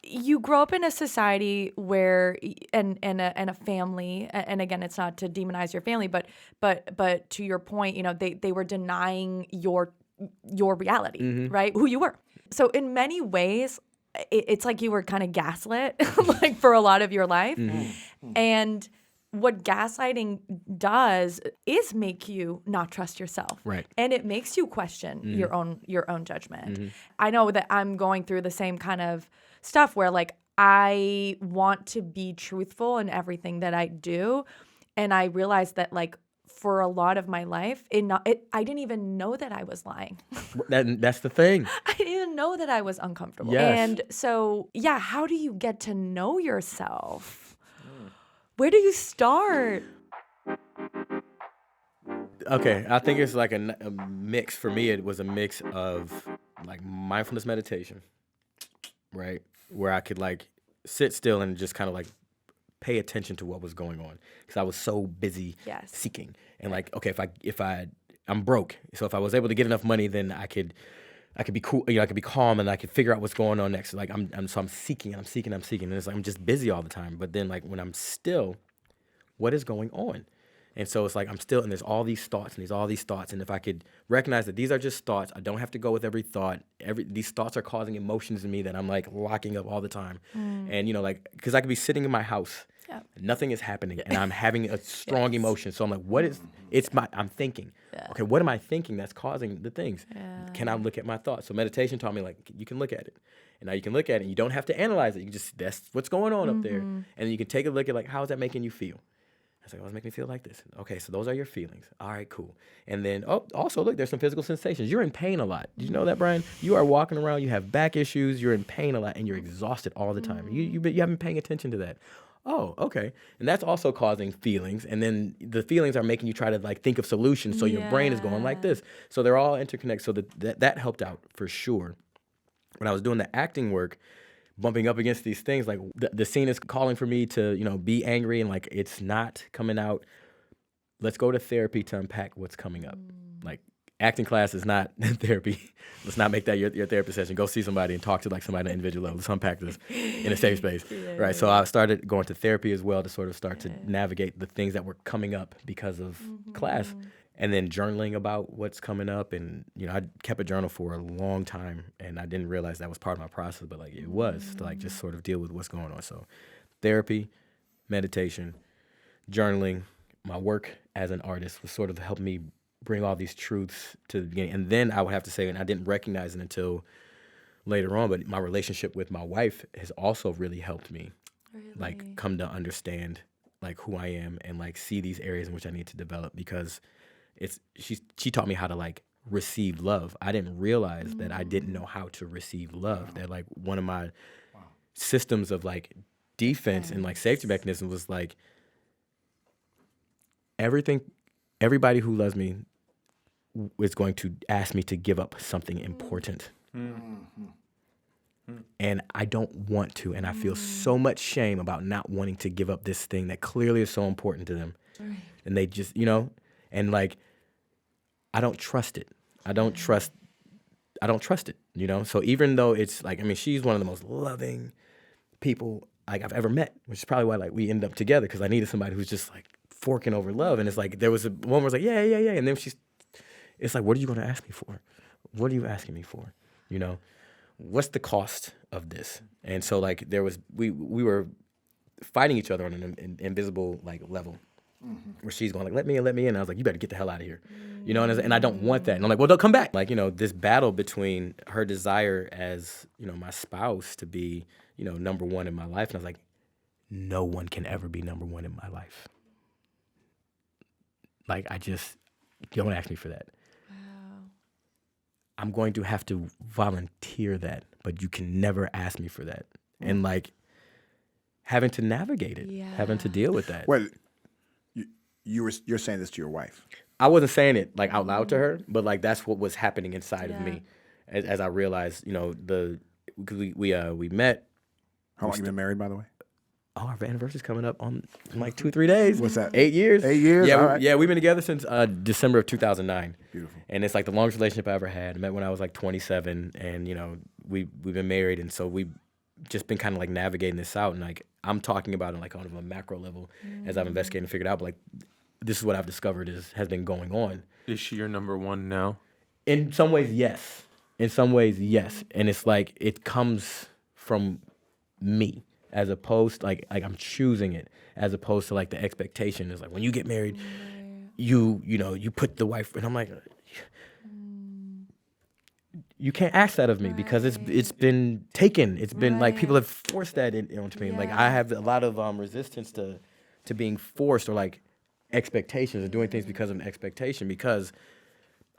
you grow up in a society where and a family, and again, it's not to demonize your family, but to your point, they were denying your reality, right? Who you were. So in many ways, it's like you were kind of gaslit like for a lot of your life. And what gaslighting does is make you not trust yourself. Right. And it makes you question your own judgment. I know that I'm going through the same kind of stuff where like I want to be truthful in everything that I do. And I realized that like for a lot of my life, I didn't even know that I was lying. That's the thing. I didn't even know that I was uncomfortable. Yes. And so, yeah, how do you get to know yourself? Where do you start? Okay, I think it's like a mix. For me, it was a mix of like mindfulness meditation, right? Where I could like sit still and just kind of like pay attention to what was going on, because I was so busy seeking. And like, okay, I'm broke, so if I was able to get enough money, then I could be cool, I could be calm, and I could figure out what's going on next. Like I'm seeking, and it's like I'm just busy all the time. But then like when I'm still, what is going on? And so it's like I'm still, and there's all these thoughts, and if I could recognize that these are just thoughts, I don't have to go with every thought. These thoughts are causing emotions in me that I'm like locking up all the time. And like, because I could be sitting in my house, nothing is happening, and I'm having a strong emotion. So I'm like, I'm thinking. Okay, what am I thinking that's causing the things? Can I look at my thoughts? So meditation taught me like, you can look at it. And now you can look at it, and you don't have to analyze it. You just, that's what's going on up there. And then you can take a look at like, how is that making you feel? I was like, oh, it's making me feel like this. Okay, so those are your feelings. All right, cool. And then, also, look, there's some physical sensations. You're in pain a lot. Did you know that, Brian? You are walking around, you have back issues, you're in pain a lot, and you're exhausted all the time. You haven't been paying attention to that. Oh, okay. And that's also causing feelings. And then the feelings are making you try to like think of solutions. So your brain is going like this. So they're all interconnected. So that helped out for sure. When I was doing the acting work, bumping up against these things, like the scene is calling for me to, be angry, and like it's not coming out. Let's go to therapy to unpack what's coming up. Like acting class is not therapy. Let's not make that your therapy session. Go see somebody and talk to like somebody on an individual level. Let's unpack this in a safe space, right? So I started going to therapy as well to sort of start to navigate the things that were coming up because of class. And then journaling about what's coming up. And, I kept a journal for a long time, and I didn't realize that was part of my process, but like it was to like just sort of deal with what's going on. So therapy, meditation, journaling, my work as an artist was sort of helping me bring all these truths to the beginning. And then I would have to say, and I didn't recognize it until later on, but my relationship with my wife has also really helped me like come to understand like who I am and like see these areas in which I need to develop, because she taught me how to like receive love. I didn't realize that I didn't know how to receive love. That like one of my systems of like defense and like safety mechanism was like everybody who loves me is going to ask me to give up something important. And I don't want to, and I feel so much shame about not wanting to give up this thing that clearly is so important to them. And they just, and like, I don't trust it. I don't trust it, So even though it's like, she's one of the most loving people like I've ever met, which is probably why like we ended up together, because I needed somebody who's just like forking over love. And it's like, there was a woman who was like, yeah. And then it's like, what are you going to ask me for? What are you asking me for? What's the cost of this? And so like we were fighting each other on an invisible like level. Where she's going like, let me in. And I was like, you better get the hell out of here. And I don't want that. And I'm like, well, don't come back. Like, this battle between her desire as, my spouse to be, number one in my life. And I was like, no one can ever be number one in my life. Like, don't ask me for that. Wow. I'm going to have to volunteer that, but you can never ask me for that. And like having to navigate it, having to deal with that. Well, you're saying this to your wife. I wasn't saying it like out loud to her, but like that's what was happening inside of me as I realized, because we met. How long you been married, by the way? Oh, our anniversary's coming up in like 2-3 days. What's that? 8 years. 8 years? Yeah, all right. We've been together since December of 2009. Beautiful. And it's like the longest relationship I ever had. I met when I was like 27, and we've been married, and so just been kind of like navigating this out, and like I'm talking about it like on a macro level as I've investigated and figured out. But like this is what I've discovered has been going on. Is she your number one now? In some ways, yes. In some ways, yes. And it's like it comes from me as opposed to like I'm choosing it as opposed to like the expectation is like when you get married, you put the wife, and I'm like, you can't ask that of me because it's been taken. It's been like people have forced that onto me. Like I have a lot of resistance to being forced or like expectations or doing things because of an expectation because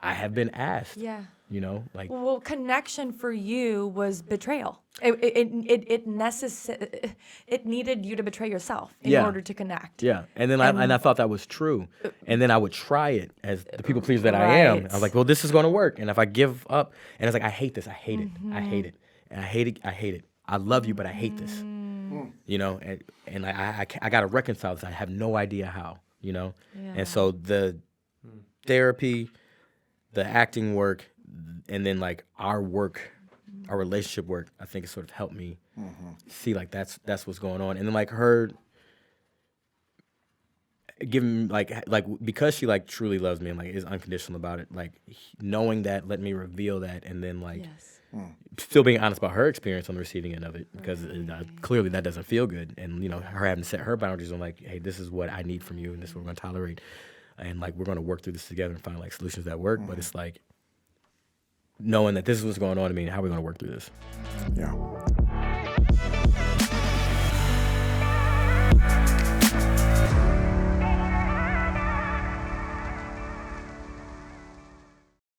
I have been asked. Yeah. Like Well, connection for you was betrayal. It needed you to betray yourself in order to connect. Yeah, and then I thought that was true, and then I would try it as the people pleaser that I am. I was like, well, this is going to work, and if I give up, and it's like I hate this, I hate it, I hate it, and I hate it, I hate it. I love you, but I hate this. And I got to reconcile this. I have no idea how. And so the therapy, the acting work, and then like our work, our relationship work, I think it sort of helped me see like that's what's going on. And then like her giving like because she like truly loves me and like is unconditional about it, like knowing that let me reveal that, and then like still being honest about her experience on the receiving end of it because clearly that doesn't feel good, and her having to set her boundaries on like, hey, this is what I need from you and this is what we're going to tolerate, and like we're going to work through this together and find like solutions that work. But it's like knowing that this is what's going on to me and how we're going to work through this. Yeah.